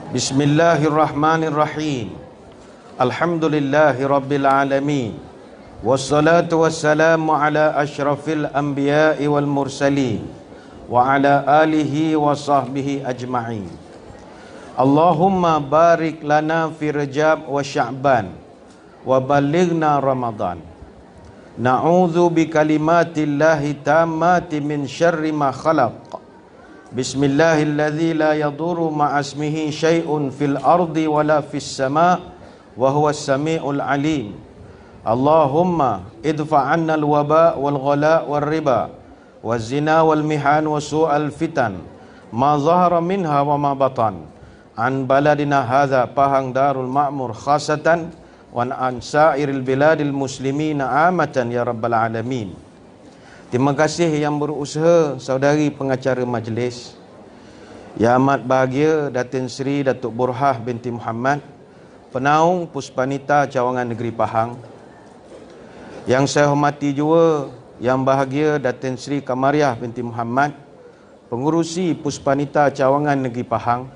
Bismillahirrahmanirrahim. Alhamdulillahi rabbil alamin. Wassalatu wassalamu ala asyrafil anbiya'i wal mursalin wa ala alihi wa sahbihi ajma'in. Allahumma barik lana fi Rajab wa Sya'ban wa balighna Ramadan. Na'udzu bi kalimatillahi tammati min syarri ma khalaq. Bismillahilladzi la yadurru ma'asmihi syai'un fil ardi wala fis sama' wa huwas sami'ul alim. Allahumma idfa' 'anna al-waba' wal ghala' wal riba waz zina wal mihan wa su'al fitan ma zahara minha wa ma batan an baladina hadza Pahang Darul Ma'mur khasatan wa an sa'iril biladil muslimina amatan ya rabbal alamin. Terima kasih yang berusaha saudari pengacara majlis, Yang amat bahagia Datin Seri Datuk Burhah binti Muhammad, Penaung Puspanita Cawangan Negeri Pahang. Yang saya hormati juga Yang bahagia Datin Seri Kamariah binti Muhammad, Pengurusi Puspanita Cawangan Negeri Pahang.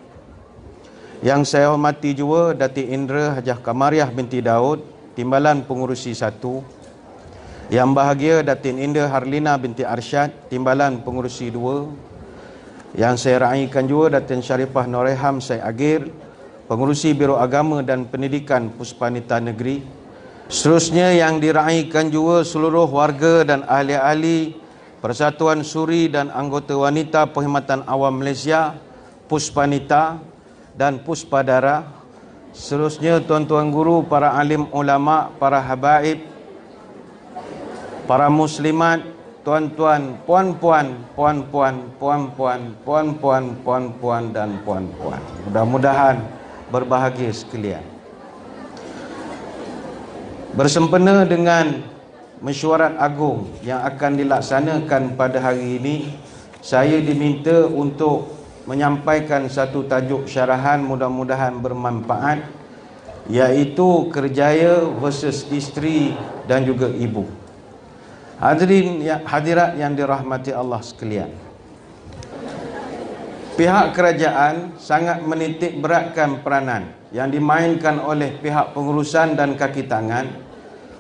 Yang saya hormati juga Datin Indra Hajah Kamariah binti Daud, Timbalan Pengurusi 1. Yang bahagia Datin Indah Harlina binti Arsyad, Timbalan Pengurusi 2. Yang saya raikan juga Datin Syarifah Noreham Syed Agir, Pengurusi Biro Agama dan Pendidikan Puspanita Negeri. Seterusnya yang diraikan juga seluruh warga dan ahli-ahli Persatuan Suri dan anggota wanita Perkhidmatan Awam Malaysia, Puspanita dan Puspadara. Seterusnya tuan-tuan guru, para alim ulama, para habaib, para muslimat, tuan-tuan, puan-puan, puan-puan, puan-puan, puan-puan, puan-puan dan puan-puan. Mudah-mudahan berbahagia sekalian. Bersempena dengan mesyuarat agung yang akan dilaksanakan pada hari ini, saya diminta untuk menyampaikan satu tajuk syarahan mudah-mudahan bermanfaat, iaitu kerjaya versus isteri dan juga ibu. Hadirat yang dirahmati Allah sekalian, pihak kerajaan sangat menitik beratkan peranan yang dimainkan oleh pihak pengurusan dan kaki tangan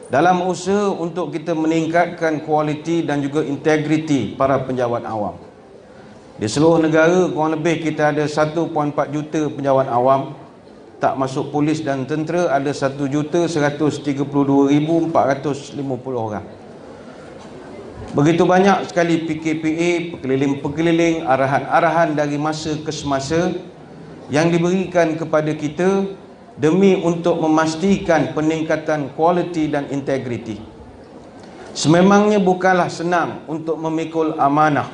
dalam usaha untuk kita meningkatkan kualiti dan juga integriti para penjawat awam. Di seluruh negara kurang lebih kita ada 1.4 juta penjawat awam, tak masuk polis dan tentera ada 1,132,450 orang. Begitu banyak sekali PKPA, pekeliling-pekeliling, arahan-arahan dari masa ke semasa yang diberikan kepada kita demi untuk memastikan peningkatan kualiti dan integriti. Sememangnya bukanlah senang untuk memikul amanah.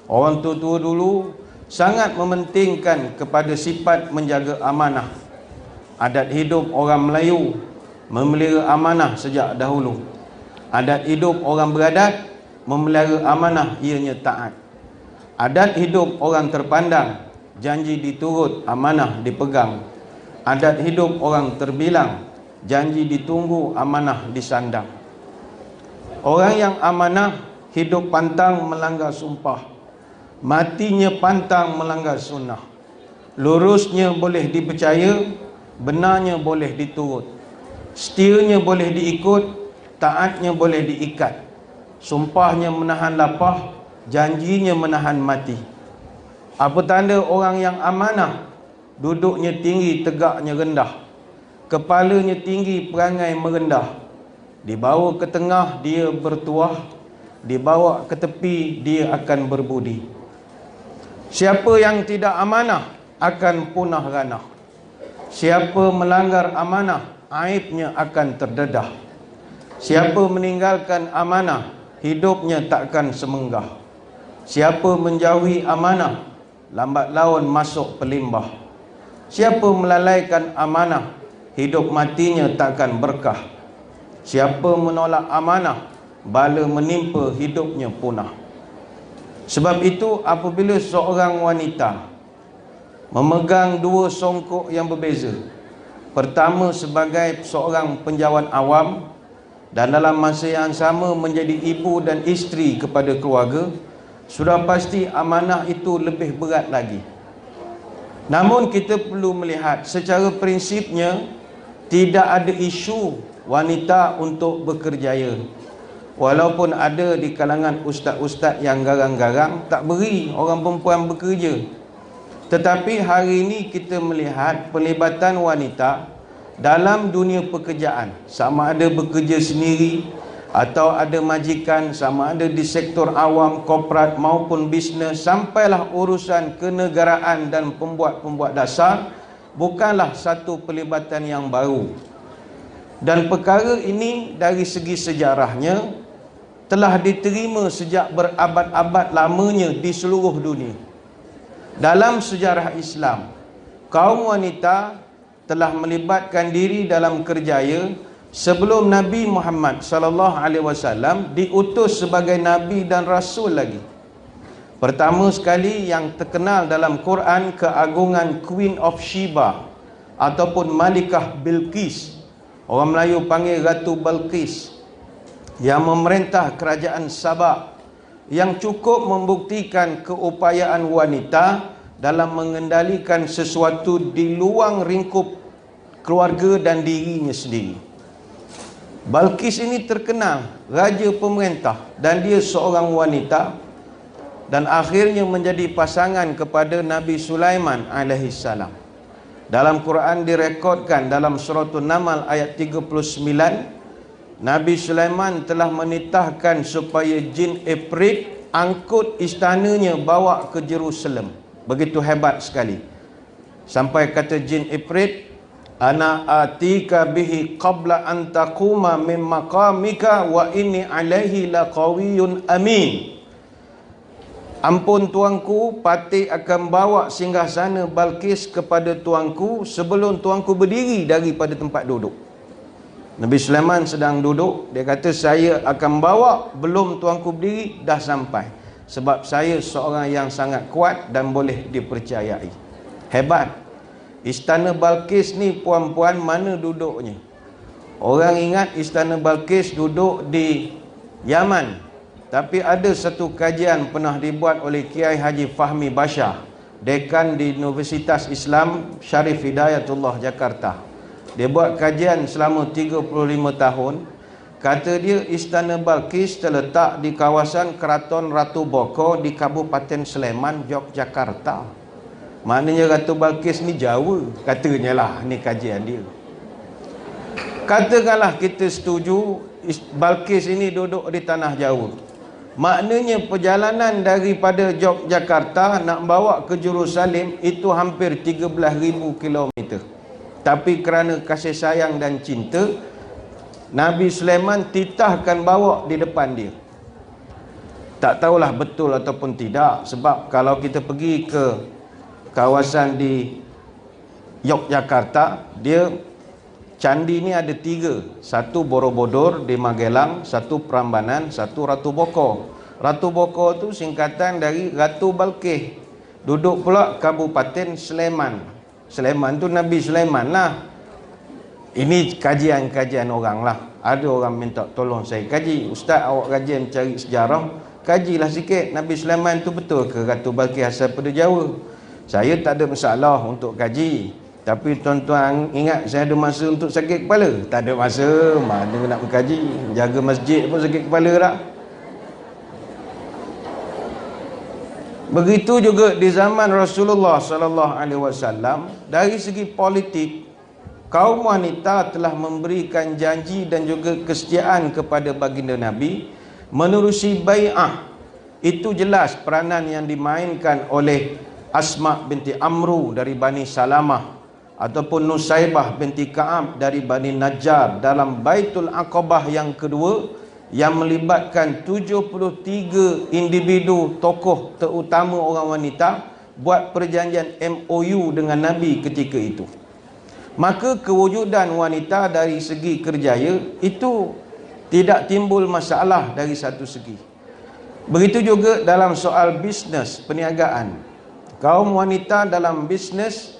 Orang tua-tua dulu sangat mementingkan kepada sifat menjaga amanah. Adat hidup orang Melayu memelihara amanah sejak dahulu. Adat hidup orang beradat memelihara amanah ianya taat. Adat hidup orang terpandang, janji diturut, amanah dipegang. Adat hidup orang terbilang, janji ditunggu, amanah disandang. Orang yang amanah hidup pantang melanggar sumpah, matinya pantang melanggar sunnah. Lurusnya boleh dipercaya, benarnya boleh diturut, setianya boleh diikut, taatnya boleh diikat. Sumpahnya menahan lapah, janjinya menahan mati. Apa tanda orang yang amanah? Duduknya tinggi, tegaknya rendah. Kepalanya tinggi, perangai merendah. Dibawa ke tengah, dia bertuah. Dibawa ke tepi, dia akan berbudi. Siapa yang tidak amanah akan punah ranah. Siapa melanggar amanah, aibnya akan terdedah. Siapa meninggalkan amanah, hidupnya takkan semenggah. Siapa menjauhi amanah, lambat laun masuk pelimbah. Siapa melalaikan amanah, hidup matinya takkan berkah. Siapa menolak amanah, bala menimpa, hidupnya punah. Sebab itu apabila seorang wanita memegang dua songkok yang berbeza, pertama sebagai seorang penjawat awam dan dalam masa yang sama menjadi ibu dan isteri kepada keluarga, sudah pasti amanah itu lebih berat lagi. Namun kita perlu melihat secara prinsipnya tidak ada isu wanita untuk bekerjaya. Walaupun ada di kalangan ustaz-ustaz yang garang-garang tak beri orang perempuan bekerja. Tetapi hari ini kita melihat pelibatan wanita dalam dunia pekerjaan, sama ada bekerja sendiri atau ada majikan, sama ada di sektor awam, korporat maupun bisnes, sampailah urusan kenegaraan dan pembuat-pembuat dasar, bukanlah satu pelibatan yang baru. Dan perkara ini dari segi sejarahnya telah diterima sejak berabad-abad lamanya di seluruh dunia. Dalam sejarah Islam, kaum wanita telah melibatkan diri dalam kerjaya sebelum Nabi Muhammad sallallahu alaihi wasallam diutus sebagai nabi dan rasul lagi. Pertama sekali yang terkenal dalam Quran, keagungan Queen of Sheba ataupun Malikah Bilqis, orang Melayu panggil Ratu Balqis, yang memerintah kerajaan Sabah, yang cukup membuktikan keupayaan wanita dalam mengendalikan sesuatu di luar lingkup keluarga dan dirinya sendiri. Balqis ini terkenal raja pemerintah dan dia seorang wanita, dan akhirnya menjadi pasangan kepada Nabi Sulaiman alaihissalam. Dalam Quran direkodkan dalam surah An-Naml ayat 39, Nabi Sulaiman telah menitahkan supaya jin Ifrit angkut istananya bawa ke Jerusalem. Begitu hebat sekali. Sampai kata jin Ifrit, ana atika bihi qabla an taquma min maqamika wa inni alaihi laqawiyyun amin. Ampun tuanku, patih akan bawa singgasana Balqis kepada tuanku sebelum tuanku berdiri daripada tempat duduk. Nabi Sulaiman sedang duduk, dia kata saya akan bawa belum tuanku berdiri, dah sampai. Sebab saya seorang yang sangat kuat dan boleh dipercayai. Hebat. Istana Balqis ni puan-puan mana duduknya? Orang ingat Istana Balqis duduk di Yaman. Tapi ada satu kajian pernah dibuat oleh Kiai Haji Fahmi Bashar, dekan di Universitas Islam Syarif Hidayatullah Jakarta. Dia buat kajian selama 35 tahun. Kata dia Istana Balqis terletak di kawasan Keraton Ratu Boko di Kabupaten Sleman, Yogyakarta. Maknanya Ratu Balqis ni Jawa, katanya lah, ni kajian dia. Katakanlah kita setuju Balqis ini duduk di tanah Jawa. Maknanya perjalanan daripada Yogyakarta nak bawa ke Jerusalem itu hampir 13,000 km. Tapi kerana kasih sayang dan cinta, Nabi Sulaiman titahkan bawa di depan dia. Tak tahulah betul ataupun tidak, sebab kalau kita pergi ke kawasan di Yogyakarta, dia candi ni ada 3. Satu Borobudur di Magelang, satu Prambanan, satu Ratu Boko. Ratu Boko tu singkatan dari Ratu Balqis. Duduk pula Kabupaten Sleman. Sleman tu Nabi Sulaiman lah. Ini kajian-kajian orang lah. Ada orang minta tolong saya kaji. Ustaz, awak kajian cari sejarah, kajilah sikit. Nabi Sulaiman tu betul ke Ratu Balqis asal pada Jawa? Saya tak ada masalah untuk kaji. Tapi tuan-tuan ingat saya ada masa untuk sakit kepala? Tak ada masa. Mana nak mengkaji? Jaga masjid pun sakit kepala tak? Begitu juga di zaman Rasulullah sallallahu alaihi wasallam, dari segi politik, kaum wanita telah memberikan janji dan juga kesetiaan kepada baginda Nabi menerusi bai'ah. Itu jelas peranan yang dimainkan oleh Asma binti Amru dari Bani Salamah ataupun Nusaibah binti Ka'ab dari Bani Najjar dalam Baitul Aqabah yang kedua, yang melibatkan 73 individu tokoh terutama orang wanita buat perjanjian MOU dengan Nabi ketika itu. Maka kewujudan wanita dari segi kerjaya itu tidak timbul masalah dari satu segi. Begitu juga dalam soal bisnes perniagaan. Kaum wanita dalam bisnes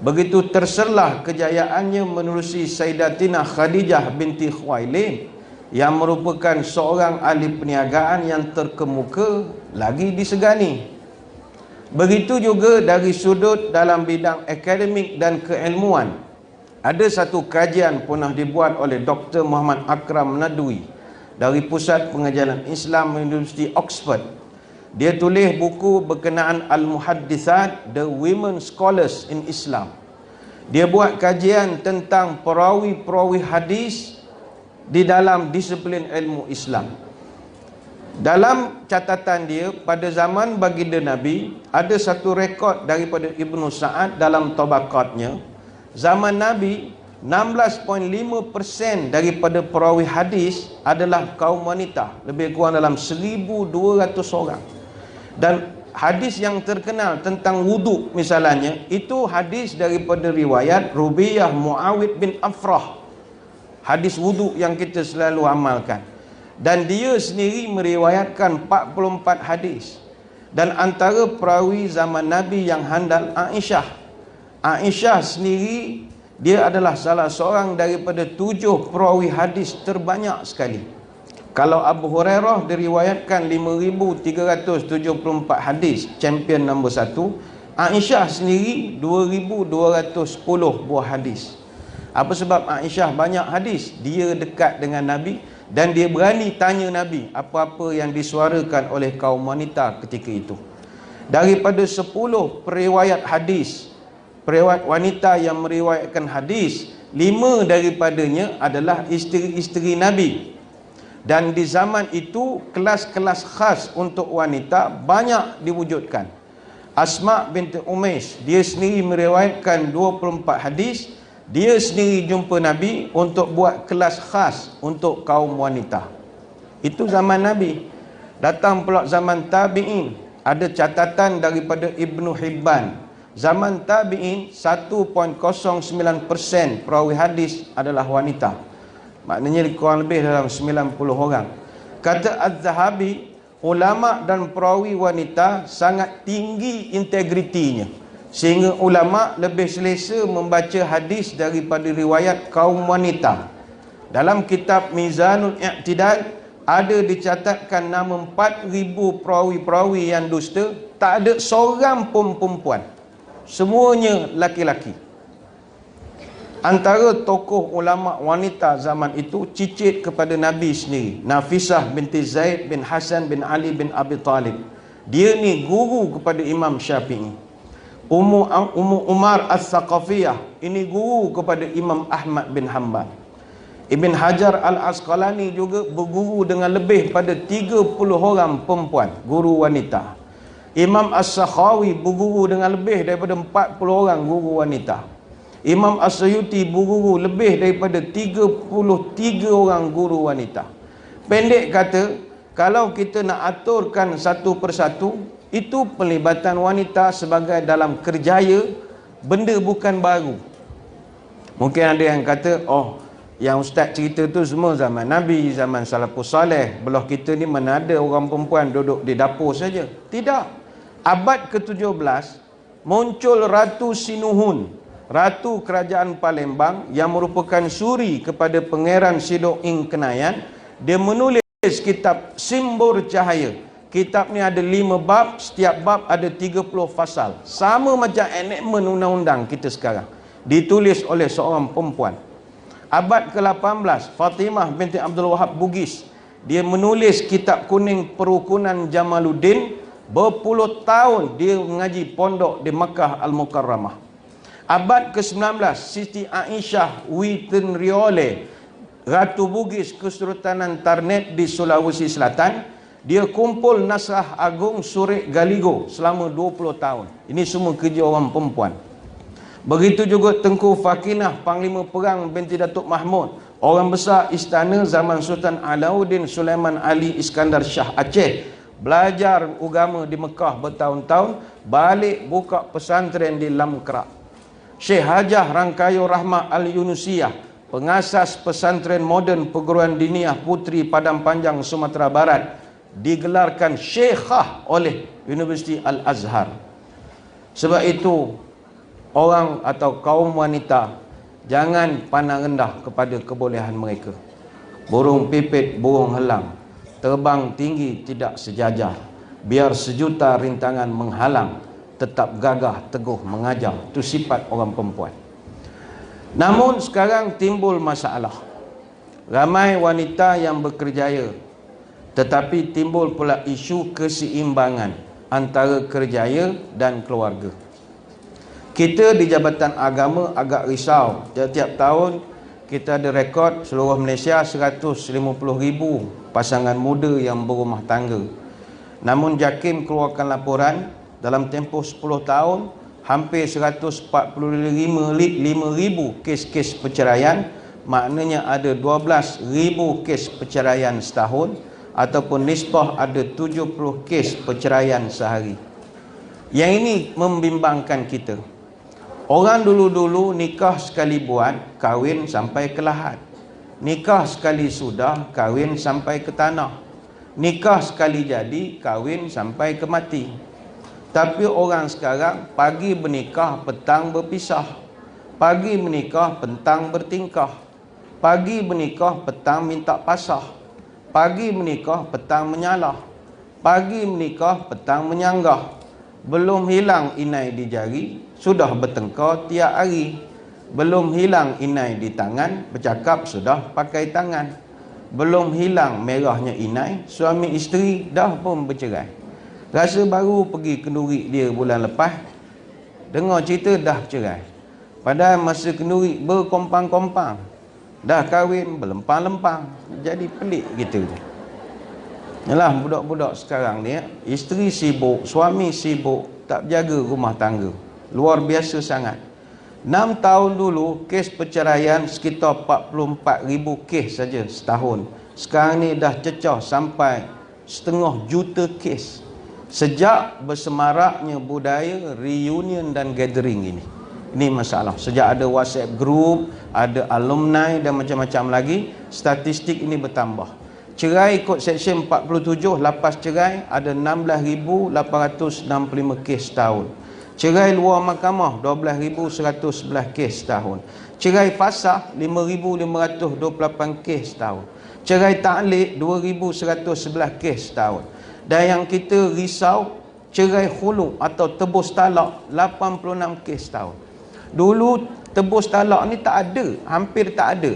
begitu terserlah kejayaannya menerusi Sayyidatina Khadijah binti Khuwailid yang merupakan seorang ahli perniagaan yang terkemuka lagi disegani. Begitu juga dari sudut dalam bidang akademik dan keilmuan. Ada satu kajian pernah dibuat oleh Dr. Muhammad Akram Nadwi dari Pusat Pengajaran Islam Universiti Oxford. Dia tulis buku berkenaan Al-Muhaddithat, The Women Scholars in Islam. Dia buat kajian tentang perawi-perawi hadis di dalam disiplin ilmu Islam. Dalam catatan dia, pada zaman baginda Nabi, ada satu rekod daripada Ibnu Sa'ad dalam tabaqatnya. Zaman Nabi, 16.5% daripada perawi hadis adalah kaum wanita, lebih kurang dalam 1,200 orang. Dan hadis yang terkenal tentang wuduk misalnya, itu hadis daripada riwayat Rubiyah Muawid bin Afrah. Hadis wuduk yang kita selalu amalkan. Dan dia sendiri meriwayatkan 44 hadis. Dan antara perawi zaman Nabi yang handal Aisyah. Aisyah sendiri, dia adalah salah seorang daripada 7 perawi hadis terbanyak sekali. Kalau Abu Hurairah diriwayatkan 5,374 hadis, champion nombor 1. Aisyah sendiri 2,210 buah hadis. Apa sebab Aisyah banyak hadis? Dia dekat dengan Nabi dan dia berani tanya Nabi apa-apa yang disuarakan oleh kaum wanita ketika itu. Daripada 10 periwayat hadis, periwayat wanita yang meriwayatkan hadis, 5 daripadanya adalah isteri-isteri Nabi. Dan di zaman itu kelas-kelas khas untuk wanita banyak diwujudkan. Asma binti Umais, dia sendiri meriwayatkan 24 hadis. Dia sendiri jumpa Nabi untuk buat kelas khas untuk kaum wanita. Itu zaman Nabi. Datang pula zaman tabi'in. Ada catatan daripada Ibnu Hibban. Zaman tabi'in 1.09% perawi hadis adalah wanita. Maknanya kurang lebih dalam 90 orang. Kata Az-Zahabi, ulama dan perawi wanita sangat tinggi integritinya, sehingga ulama lebih selesa membaca hadis daripada riwayat kaum wanita. Dalam kitab Mizanul I'tidal ada dicatatkan nama 4,000 perawi-perawi yang dusta, tak ada seorang pun perempuan, semuanya laki-laki. Antara tokoh ulama wanita zaman itu cicit kepada Nabi sendiri, Nafisah binti Zaid bin Hasan bin Ali bin Abi Talib. Dia ni guru kepada Imam Syafi'i. Ummu Umar As-Saqafiyah, ini guru kepada Imam Ahmad bin Hanbal. Ibn Hajar Al-Asqalani juga berguru dengan lebih pada 30 orang perempuan, guru wanita. Imam As-Sakhawi berguru dengan lebih daripada 40 orang guru wanita. Imam As-Suyuti berguru lebih daripada 33 orang guru wanita. Pendek kata, kalau kita nak aturkan satu persatu, itu pelibatan wanita sebagai dalam kerjaya, benda bukan baru. Mungkin ada yang kata, oh, yang ustaz cerita tu semua zaman Nabi, zaman salafus saleh. Belah kita ni mana ada orang perempuan duduk di dapur saja. Tidak. Abad ke-17 muncul Ratu Sinuhun, Ratu Kerajaan Palembang yang merupakan suri kepada Pangeran Sidok Ing Kenayan. Dia menulis kitab Simbur Cahaya. Kitab ni ada 5 bab, setiap bab ada 30 fasal. Sama macam enakmen undang-undang kita sekarang. Ditulis oleh seorang perempuan. Abad ke-18, Fatimah binti Abdul Wahab Bugis. Dia menulis kitab kuning Perukunan Jamaluddin. Berpuluh tahun dia mengaji pondok di Makkah Al-Mukarramah. Abad ke-19, Siti Aisyah Witenriole, Ratu Bugis Kesultanan Tarnet di Sulawesi Selatan. Dia kumpul naskah agung Surik Galigo selama 20 tahun. Ini semua kerja orang perempuan. Begitu juga Tengku Fakinah, Panglima Perang binti Datuk Mahmud, orang besar istana zaman Sultan Alauddin Sulaiman Ali Iskandar Shah Aceh. Belajar agama di Mekah bertahun-tahun, balik buka pesantren di Lamkrak. Syekh Hajah Rangkayo Rahmah Al-Yunusiyah, pengasas pesantren moden perguruan diniah Puteri Padang Panjang Sumatera Barat, digelarkan syekhah oleh Universiti Al-Azhar. Sebab itu, orang atau kaum wanita jangan pandang rendah kepada kebolehan mereka. Burung pipit, burung helang, terbang tinggi tidak sejajar. Biar sejuta rintangan menghalang, tetap gagah teguh mengajar. Itu sifat orang perempuan. Namun sekarang timbul masalah. Ramai wanita yang berkerjaya, tetapi timbul pula isu keseimbangan antara kerjaya dan keluarga. Kita di Jabatan Agama agak risau. Tiap-tiap tahun kita ada rekod seluruh Malaysia 150,000 pasangan muda yang berumah tangga. Namun JAKIM keluarkan laporan dalam tempoh 10 tahun hampir 145,000 kes-kes perceraian, maknanya ada 12,000 kes perceraian setahun, ataupun nisbah ada 70 kes perceraian sehari. Yang ini membimbangkan kita. Orang dulu-dulu nikah sekali buat, kahwin sampai ke lahat. Nikah sekali sudah, kahwin sampai ke tanah. Nikah sekali jadi, kahwin sampai ke mati. Tapi orang sekarang pagi bernikah, petang berpisah. Pagi menikah, petang bertingkah. Pagi menikah, petang minta pasah. Pagi menikah, petang menyalah. Pagi menikah, petang menyanggah. Belum hilang inai di jari, sudah bertengkar tiap hari. Belum hilang inai di tangan, bercakap sudah pakai tangan. Belum hilang merahnya inai, suami isteri dah pun bercerai. Rasa baru pergi kenduri dia bulan lepas, dengar cerita dah bercerai. Padahal masa kenduri berkompang-kompang, dah kahwin berlempang-lempang. Jadi pelik gitu je. Yalah, budak-budak sekarang ni, isteri sibuk, suami sibuk, tak jaga rumah tangga. Luar biasa sangat. 6 tahun dulu kes perceraian sekitar 44,000 kes saja setahun. Sekarang ni dah cecah sampai 500,000 kes. Sejak bersemaraknya budaya reunion dan gathering ini. Ini masalah. Sejak ada WhatsApp group, ada alumni dan macam-macam lagi, statistik ini bertambah. Cerai ikut Seksyen 47, lepas cerai ada 16,865 kes setahun. Cerai luar mahkamah 12,111 kes setahun. Cerai fasakh 5,528 kes setahun. Cerai ta'liq 2,111 kes setahun. Dan yang kita risau, cerai khulu atau tebus talak 86 kes setahun. Dulu tebus talak ni tak ada, hampir tak ada.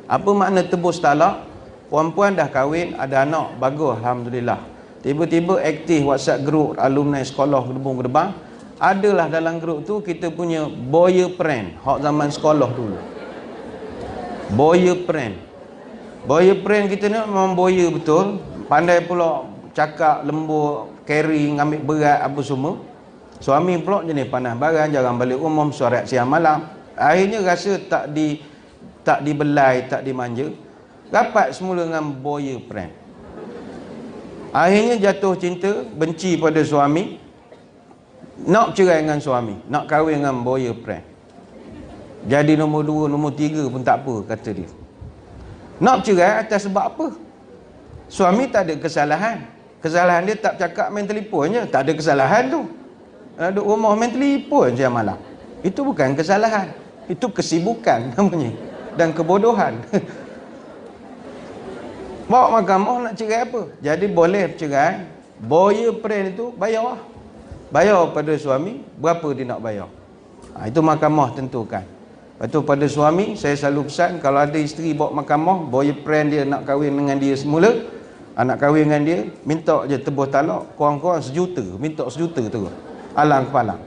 Apa makna tebus talak? Puan-puan dah kahwin, ada anak, bagus, alhamdulillah. Tiba-tiba aktif WhatsApp group alumni sekolah Gedebong-Gedebang. Adalah dalam grup tu kita punya boya friend, hak zaman sekolah dulu. Boya friend. Boya friend kita ni memang boya betul, pandai pula cakap lembut, carry, ngambil berat apa semua. Suami pula jenis panas barang, jarang balik umum, sorat siang malam. Akhirnya rasa tak dibelai, tak dimanja. Rapat semula dengan boya friend. Akhirnya jatuh cinta, benci pada suami, nak cerai dengan suami, nak kahwin dengan boya friend. Jadi nombor 2, nombor 3 pun tak apa, kata dia. Nak cerai atas sebab apa? Suami tak ada kesalahan. Kesalahan dia tak cakap main telefon je, tak ada kesalahan tu. Duduk rumah main telefon siang malam. Itu bukan kesalahan, itu kesibukan namanya, dan kebodohan. Bawa mahkamah nak cerai apa? Jadi boleh cerai. Boya friend itu bayar lah. Bayar pada suami, berapa dia nak bayar. Itu mahkamah tentukan. Lepas tu pada suami, saya selalu pesan, kalau ada isteri bawa mahkamah, boya friend dia nak kahwin dengan dia semula, nak kahwin dengan dia, minta je tebus talak, kurang-kurang 1 juta, minta 1 juta terus. Alang kepala.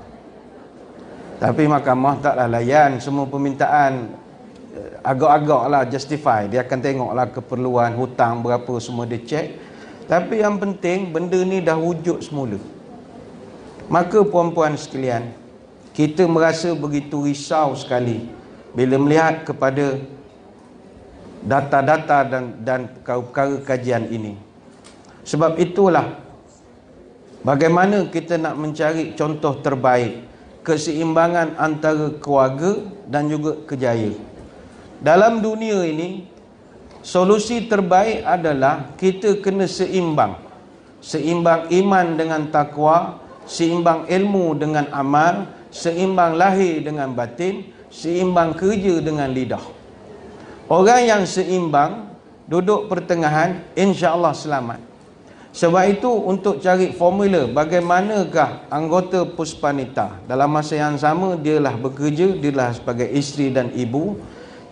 Tapi mahkamah taklah layan semua permintaan. Agak-agak lah justify. Dia akan tengoklah keperluan hutang berapa, semua dia cek. Tapi yang penting benda ni dah wujud semula. Maka puan-puan sekalian, kita merasa begitu risau sekali bila melihat kepada data-data dan perkara kajian ini. Sebab itulah bagaimana kita nak mencari contoh terbaik keseimbangan antara keluarga dan juga kerjaya. Dalam dunia ini, solusi terbaik adalah kita kena seimbang. Seimbang iman dengan takwa, seimbang ilmu dengan amal, seimbang lahir dengan batin, seimbang kerja dengan lidah. Orang yang seimbang, duduk pertengahan, insya-Allah selamat. Sebab itu untuk cari formula bagaimanakah anggota Puspanita dalam masa yang sama dialah bekerja, dialah sebagai isteri dan ibu,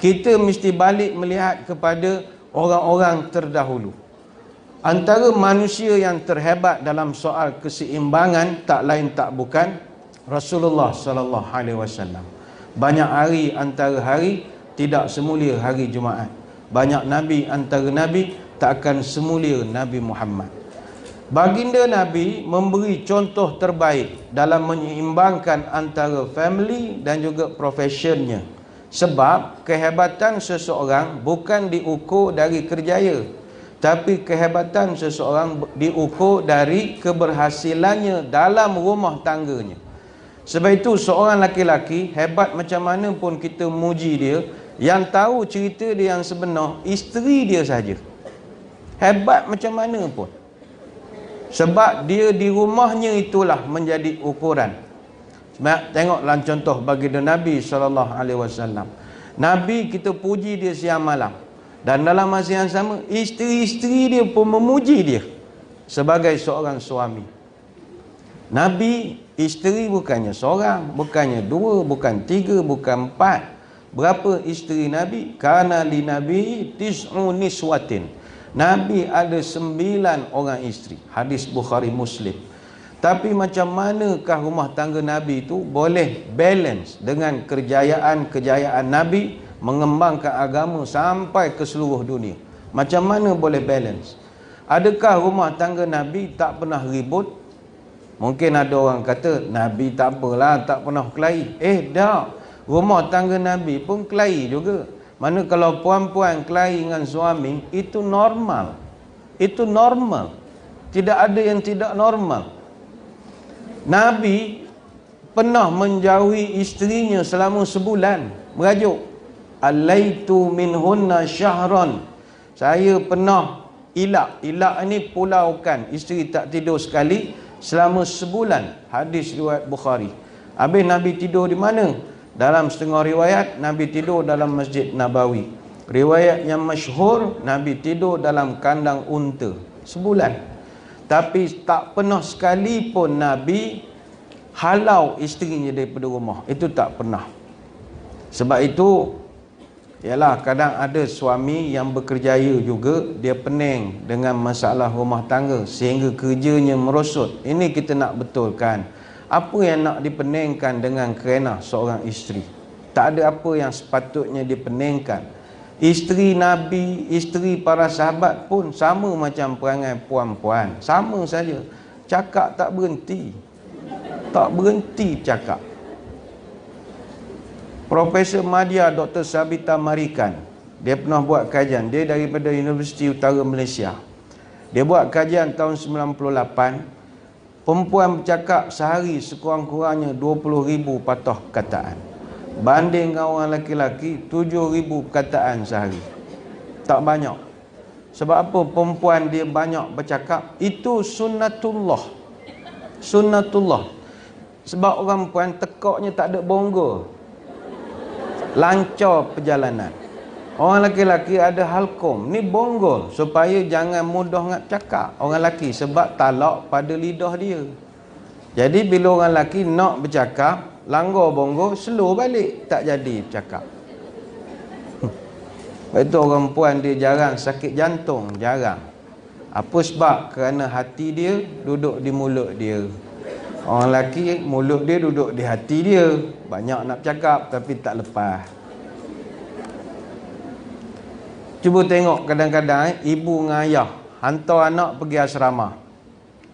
kita mesti balik melihat kepada orang-orang terdahulu. Antara manusia yang terhebat dalam soal keseimbangan tak lain tak bukan Rasulullah sallallahu alaihi wasallam. Banyak hari antara hari tidak semulia hari Jumaat. Banyak nabi antara nabi tak akan semulia Nabi Muhammad. Baginda Nabi memberi contoh terbaik dalam menyeimbangkan antara family dan juga profesionnya. Sebab kehebatan seseorang bukan diukur dari kerjaya, tapi kehebatan seseorang diukur dari keberhasilannya dalam rumah tangganya. Sebab itu seorang laki-laki hebat macam mana pun kita muji dia, yang tahu cerita dia yang sebenar isteri dia saja. Hebat macam mana pun, sebab dia di rumahnya itulah menjadi ukuran. Tengoklah contoh baginda Nabi SAW. Nabi kita puji dia siang malam, dan dalam masa yang sama isteri-isteri dia pun memuji dia sebagai seorang suami. Nabi isteri bukannya seorang, bukannya dua, bukan tiga, bukan empat. Berapa isteri Nabi? Kana li Nabi tis'u niswatin. Nabi ada 9 orang isteri. Hadis Bukhari Muslim. Tapi macam manakah rumah tangga Nabi itu boleh balance dengan kejayaan Nabi mengembangkan agama sampai ke seluruh dunia? Macam mana boleh balance? Adakah rumah tangga Nabi tak pernah ribut? Mungkin ada orang kata Nabi tak apalah, tak pernah kelahi. Tak. Rumah tangga Nabi pun kelahi juga. Mana kalau puan-puan kelahi dengan suami, itu normal. Itu normal. Tidak ada yang tidak normal. Nabi pernah menjauhi isterinya selama sebulan. Merajuk, alaitu minhunna syahran. Saya pernah ilak. Ilak ni pulaukan. Isteri tak tidur sekali selama sebulan. Hadis riwayat Bukhari. Habis Nabi tidur di mana? Dalam setengah riwayat Nabi tidur dalam Masjid Nabawi. Riwayat yang masyhur Nabi tidur dalam kandang unta sebulan. Tapi tak pernah sekali pun Nabi halau isterinya daripada rumah. Itu tak pernah. Sebab itu ialah kadang ada suami yang berkerjaya juga, dia pening dengan masalah rumah tangga sehingga kerjanya merosot. Ini kita nak betulkan. Apa yang nak dipeningkan dengan kerana seorang isteri? Tak ada apa yang sepatutnya dipeningkan. Isteri Nabi, isteri para sahabat pun sama macam perangai puan-puan. Sama saja. Cakap tak berhenti. Tak berhenti cakap. Profesor Madya Dr. Sabita Marikan, dia pernah buat kajian. Dia daripada Universiti Utara Malaysia. Dia buat kajian tahun 98. Perempuan bercakap sehari sekurang-kurangnya 20,000 patah perkataan. Banding dengan orang lelaki 7,000 perkataan sehari. Tak banyak. Sebab apa perempuan dia banyak bercakap? Itu sunnatullah. Sunnatullah. Sebab orang perempuan tekaknya tak ada bonggol. Lancar perjalanan. Orang lelaki ada halkom. Ni bonggol supaya jangan mudah nak cakap orang lelaki, sebab talak pada lidah dia. Jadi bila orang lelaki nak bercakap, langgar bonggol, slow balik, tak jadi bercakap. Lepas tu orang perempuan dia jarang sakit jantung, jarang. Apa sebab? Kerana hati dia duduk di mulut dia. Orang lelaki mulut dia duduk di hati dia. Banyak nak bercakap tapi tak lepas. Cuba tengok kadang-kadang ibu dengan ayah hantar anak pergi asrama.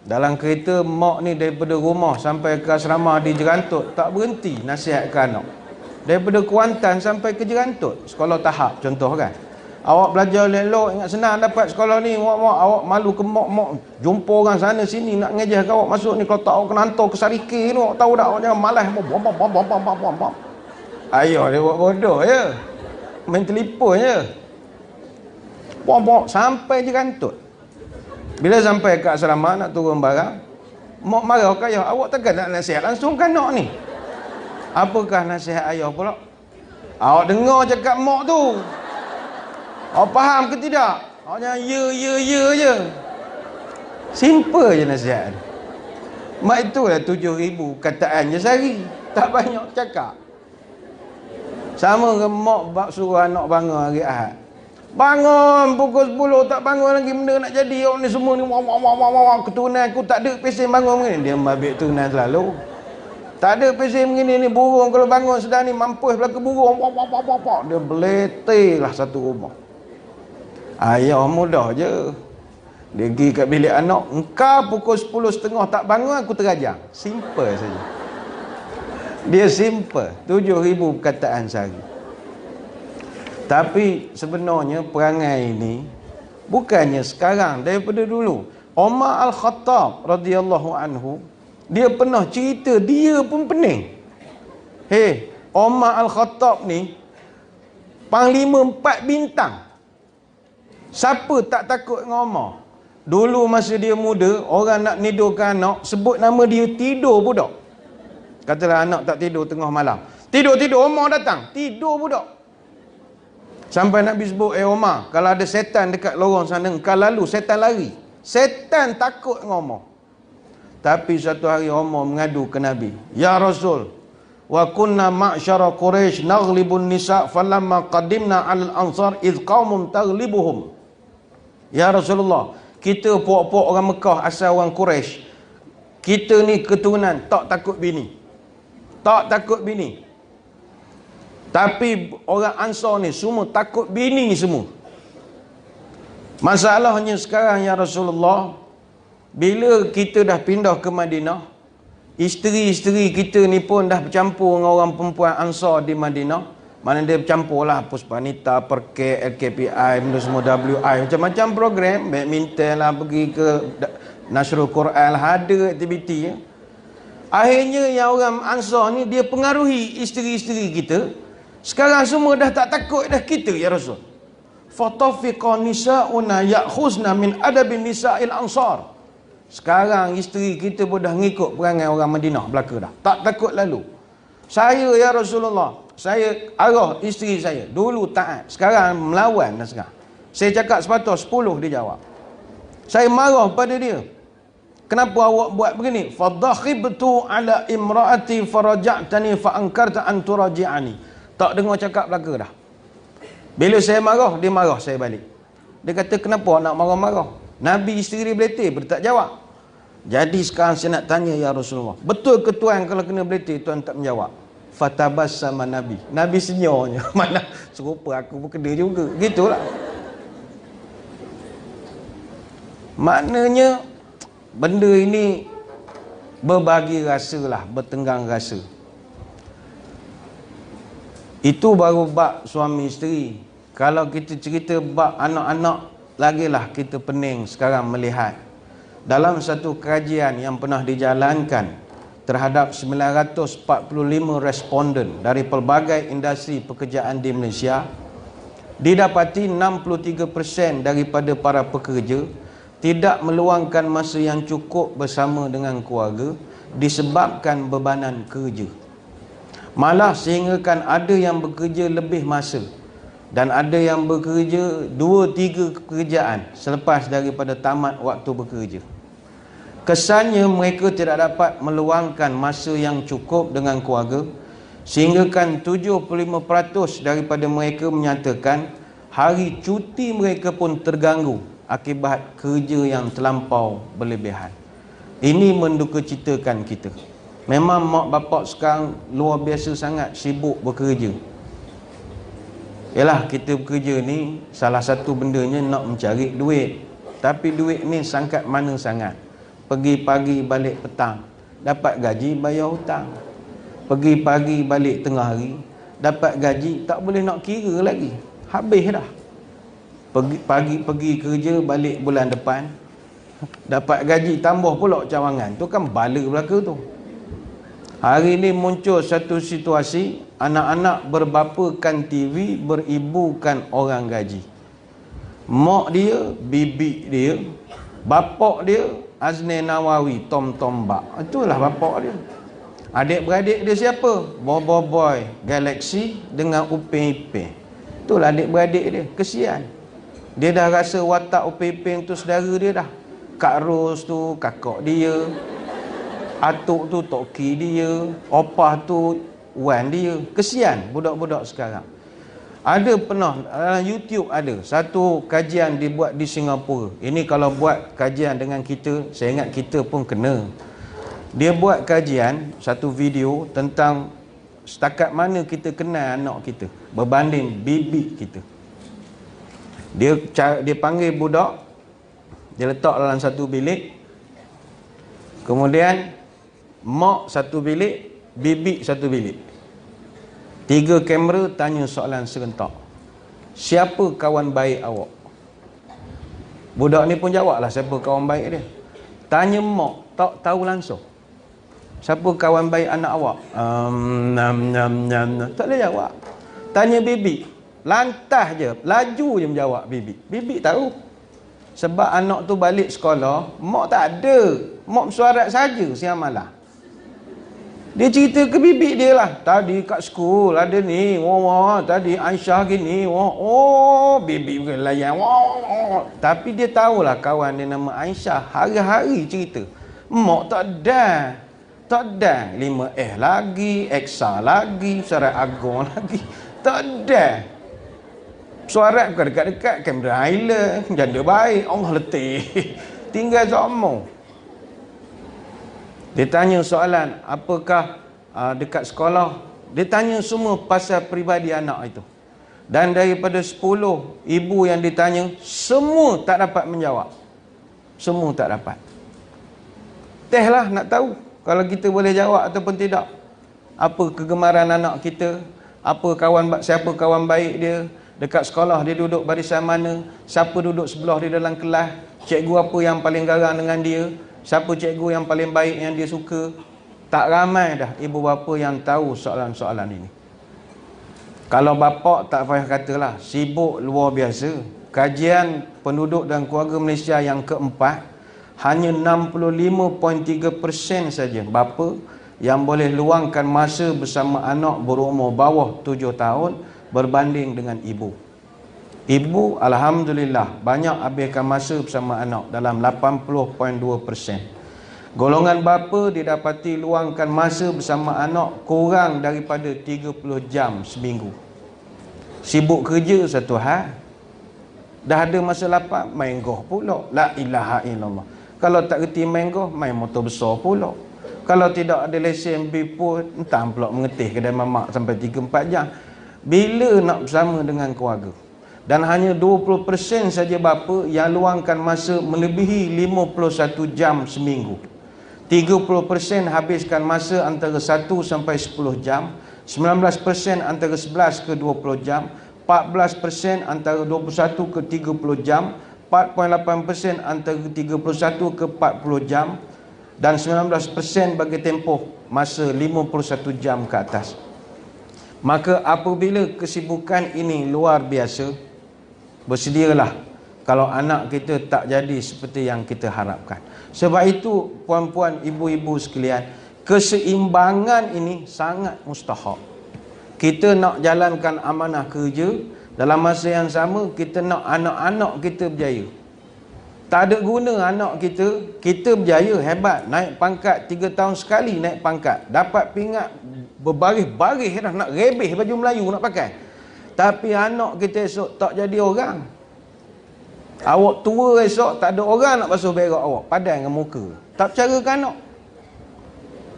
Dalam kereta mak ni daripada rumah sampai ke asrama di Jerantut tak berhenti nasihatkan anak. Daripada Kuantan sampai ke Jerantut, sekolah tahap contoh kan. Awak belajar elok, ingat senang dapat sekolah ni. Awak malu ke mak jumpa orang sana sini nak ngejah ke awak masuk ni. Kalau tak awak kena hantar ke Sarike ni, awak tahu tak? Awak jangan malas. Ayah dia buat bodoh je. Main telefon je. Sampai Jerantut. Bila sampai ke asrama nak turun barang, mak marah ke ayah, awak takkan nak nasihat langsung kan nak ni? Apakah nasihat ayah pula? Awak dengar cakap mak tu, awak faham ke tidak? Awak jangan ya je. Simple je nasihat. Mak itulah 7,000 kataan je sehari. Tak banyak cakap. Sama ke mak suruh anak bangun hari Ahad. Bangun pukul 10 tak bangun lagi, benda nak jadi. Orang ni semua ni keturunan aku tak ada pesen bangun begini. Dia ambil turunan selalu. Tak ada pesen begini ni, burung kalau bangun sedang ni mampus belaka burung. Dia beletih lah satu rumah. Ayah mudah je. Dia pergi kat bilik anak, engkau pukul 10.30 tak bangun, aku terajar. Simple saja. Dia simple. 7,000 perkataan sehari. Tapi sebenarnya perangai ini bukannya sekarang, daripada dulu. Umar Al-Khattab radhiyallahu anhu, dia pernah cerita dia pun pening. Umar Al-Khattab ni panglima 4 bintang. Siapa tak takut dengan Umar? Dulu masa dia muda, orang nak nidurkan anak, sebut nama dia, tidur budak. Katalah anak tak tidur tengah malam. Tidur, Umar datang. Tidur budak. Sampai Nabi sebut, Umar, kalau ada setan dekat lorong sana, engkau lalu, setan lari. Setan takut dengan Umar. Tapi satu hari Umar mengadu ke Nabi. Ya Rasul, wa kunna ma'syara Quraisy naghlibun nisa' falamma qadimna 'alal ansar idh qaumun taghlibuhum. Ya Rasulullah, kita puak-puak orang Mekah asal orang Quraisy. Kita ni keturunan tak takut bini. Tak takut bini. Tapi orang Ansar ni semua takut bini semua. Masalahnya sekarang ya Rasulullah, bila kita dah pindah ke Madinah, isteri-isteri kita ni pun dah bercampur dengan orang perempuan Ansar di Madinah. Mana dia bercampur lah, Puspanita, Perkek, LKPI, benda semua WI, macam-macam program, badminton lah, pergi ke Nasrul Quran lah, ada aktiviti ya. Akhirnya yang orang Ansar ni, dia pengaruhi isteri-isteri kita. Sekarang semua dah tak takut dah kita ya Rasul. Fatafiqa nisa'una ya'khuzna min adabin nisa'il ansar. Sekarang isteri kita pun dah ngikut perangai orang Madinah belaka dah. Tak takut lalu. Saya ya Rasulullah, saya arah isteri saya. Dulu taat, sekarang melawan dah sekarang. Saya cakap sepatah 10 dia jawab. Saya marah pada dia. Kenapa awak buat begini? Fadakhibtu ala imraati faraja'tani fa ankarta an turaji'ani. Tak dengar cakap belaka dah. Bila saya marah, dia marah saya balik. Dia kata, kenapa nak marah-marah? Nabi isteri dia beletih, dia tak jawab. Jadi sekarang saya nak tanya ya Rasulullah, betul ke tuan kalau kena beletih, tuan tak menjawab? Fatabas sama Nabi. Nabi senyumnya. Mana serupa aku pun kena juga. Gitulah. Maknanya benda ini berbagi rasa lah, bertenggang rasa. Itu baru bab suami isteri. Kalau kita cerita bab anak-anak, lagilah kita pening sekarang melihat. Dalam satu kajian yang pernah dijalankan terhadap 945 responden dari pelbagai industri pekerjaan di Malaysia, didapati 63% daripada para pekerja tidak meluangkan masa yang cukup bersama dengan keluarga disebabkan bebanan kerja. Malah sehinggakan ada yang bekerja lebih masa dan ada yang bekerja 2-3 pekerjaan selepas daripada tamat waktu bekerja. Kesannya mereka tidak dapat meluangkan masa yang cukup dengan keluarga, sehinggakan 75% daripada mereka menyatakan hari cuti mereka pun terganggu akibat kerja yang terlampau berlebihan. Ini mendukacitakan kita. Memang mak bapak sekarang luar biasa sangat sibuk bekerja. Yalah, kita bekerja ni salah satu bendanya nak mencari duit. Tapi duit ni sangkat mana sangat. Pergi pagi balik petang, dapat gaji bayar hutang. Pergi pagi balik tengah hari, dapat gaji tak boleh nak kira lagi. Habis dah. Pergi kerja balik bulan depan, dapat gaji tambah pula cawangan. Tu kan bala belaka tu. Hari ni muncul satu situasi, anak-anak berbapakan TV, beribukan orang gaji. Mak dia, bibi dia, bapak dia Azni Nawawi, Tom Bak. Itulah bapak dia. Adik-beradik dia siapa? Bobo Boy, Galaxy dengan Upin Ipin. Itulah adik-beradik dia. Kesian. Dia dah rasa watak Upin Ipin tu saudara dia dah. Kak Ros tu kakak dia, atuk tu toki dia, opah tu wan dia. Kesian budak-budak sekarang. Ada pernah dalam YouTube ada satu kajian dibuat di Singapura. Ini kalau buat kajian dengan kita, saya ingat kita pun kena. Dia buat kajian satu video tentang setakat mana kita kenal anak kita berbanding bibik kita. Dia panggil budak, dia letak dalam satu bilik. Kemudian mak satu bilik, bibik satu bilik. 3 kamera tanya soalan serentak. Siapa kawan baik awak? Budak ni pun jawablah siapa kawan baik dia. Tanya mak, tak tahu langsung. Siapa kawan baik anak awak? Tak boleh jawab. Tanya bibi, lantas je, laju je menjawab bibi. Bibi tahu. Sebab anak tu balik sekolah, mak tak ada. Mak bersuarat saja siang malam. Dia cerita ke bibi dia lah. Tadi kat school ada ni, tadi Aisyah gini, bibi bukan layan. Tapi dia tahulah kawan dia nama Aisyah. Hari-hari cerita. Mak tak ada 5 lagi, Eksa lagi, Syarat Agong lagi. Tak ada. Suarat bukan dekat-dekat, Cameron Island, janda baik, Allah letih. Tinggal sama. Dia tanya soalan, apakah dekat sekolah? Dia tanya semua pasal peribadi anak itu. Dan daripada 10 ibu yang ditanya, semua tak dapat menjawab. Semua tak dapat. Tehlah nak tahu kalau kita boleh jawab ataupun tidak. Apa kegemaran anak kita, siapa kawan baik dia, dekat sekolah dia duduk barisan mana, siapa duduk sebelah dia dalam kelas, cikgu apa yang paling garang dengan dia, siapa cikgu yang paling baik yang dia suka. Tak ramai dah ibu bapa yang tahu soalan-soalan ini. Kalau bapa tak payah katalah, sibuk luar biasa. Kajian penduduk dan keluarga Malaysia yang keempat, hanya 65.3% saja bapa yang boleh luangkan masa bersama anak berumur bawah 7 tahun berbanding dengan ibu. Ibu alhamdulillah banyak habiskan masa bersama anak dalam 80.2%. Golongan bapa didapati luangkan masa bersama anak kurang daripada 30 jam seminggu. Sibuk kerja satu hal, dah ada masa lapang main golf pula. La ilaha illallah. Kalau tak reti main golf, main motor besar pula. Kalau tidak ada lesen B pun, entah pula mengetih kedai mamak sampai 3-4 jam. Bila nak bersama dengan keluarga? Dan hanya 20% saja bapa yang luangkan masa melebihi 51 jam seminggu. 30% habiskan masa antara 1 sampai 10 jam, 19% antara 11 ke 20 jam, 14% antara 21 ke 30 jam, 4.8% antara 31 ke 40 jam, dan 19% bagi tempoh masa 51 jam ke atas. Maka apabila kesibukan ini luar biasa, bersedialah kalau anak kita tak jadi seperti yang kita harapkan. Sebab itu puan-puan, ibu-ibu sekalian, keseimbangan ini sangat mustahak. Kita nak jalankan amanah kerja, dalam masa yang sama kita nak anak-anak kita berjaya. Tak ada guna anak kita berjaya hebat, naik pangkat 3 tahun sekali naik pangkat, dapat pingat berbaris-baris dah, nak rebeh baju Melayu nak pakai. Tapi anak kita esok tak jadi orang. Awak tua esok tak ada orang nak basuh berak awak, padan dengan muka. Tak percaya ke anak?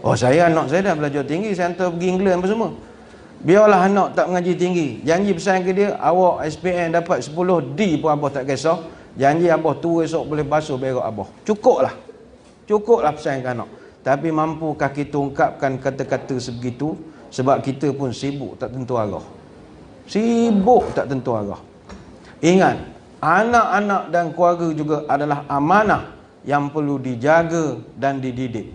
Oh, anak saya dah belajar tinggi, saya hantar pergi England apa semua. Biarlah anak tak mengaji tinggi, janji pesan ke dia, awak SPM dapat 10D pun abah tak kisah. Janji abah tua esok boleh basuh berak abah. Cukuplah pesan ke anak. Tapi mampukah kita ungkapkan kata-kata sebegitu? Sebab kita pun sibuk tak tentu arah. Ingat, anak-anak dan keluarga juga adalah amanah yang perlu dijaga dan dididik.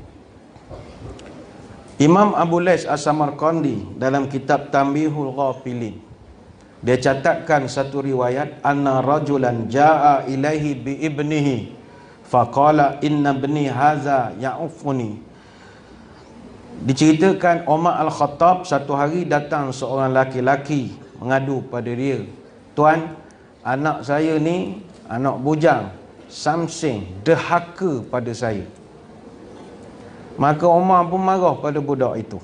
Imam Abu Lais As-Samarqandi dalam kitab Tanbihul Ghafilin, dia catatkan satu riwayat, anna rajulan jaa ilaihi bi ibnihi faqala inna ibni haza ya'ufuni. Diceritakan Umar Al-Khattab satu hari datang seorang laki-laki mengadu pada dia, "Tuan, anak saya ni anak bujang, samsing, derhaka pada saya. Maka Umar pun marah pada budak itu.